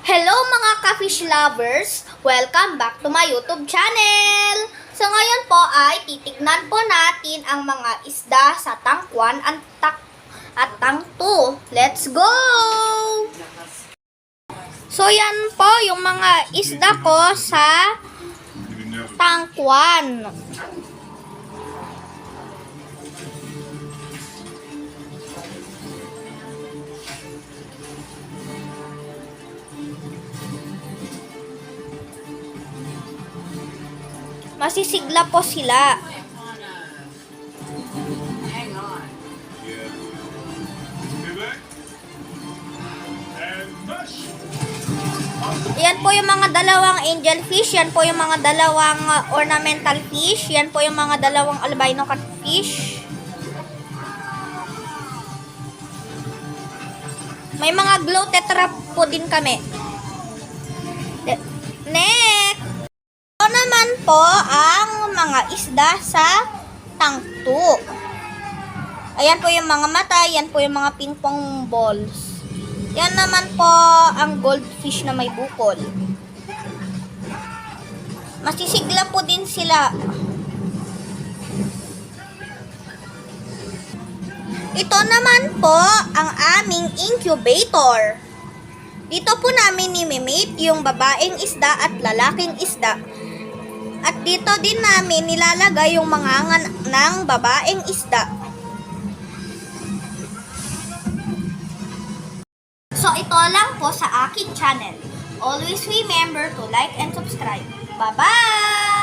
Hello mga ka-fish lovers! Welcome back to my YouTube channel! So ngayon po ay titignan po natin ang mga isda sa tank 1 at tank 2. Let's go! So yan po yung mga isda ko sa tank 1. Masisigla po sila. Hang on. Yan po yung mga dalawang angel fish. Yan po yung mga dalawang ornamental fish. Yan po yung mga dalawang albino catfish. May mga glow tetra po din kami. Next! Ito naman po ang mga isda sa tank 2. Ayan po yung mga mata. Yan po yung mga ping pong balls. Yan naman po ang goldfish na may bukol. Masisigla po din sila. Ito naman po ang aming incubator. Dito po namin nimimate yung babaeng isda at lalaking isda. At dito din namin nilalagay yung mga angan ng babaeng isda. So ito lang po sa aking channel. Always remember to like and subscribe. Bye-bye!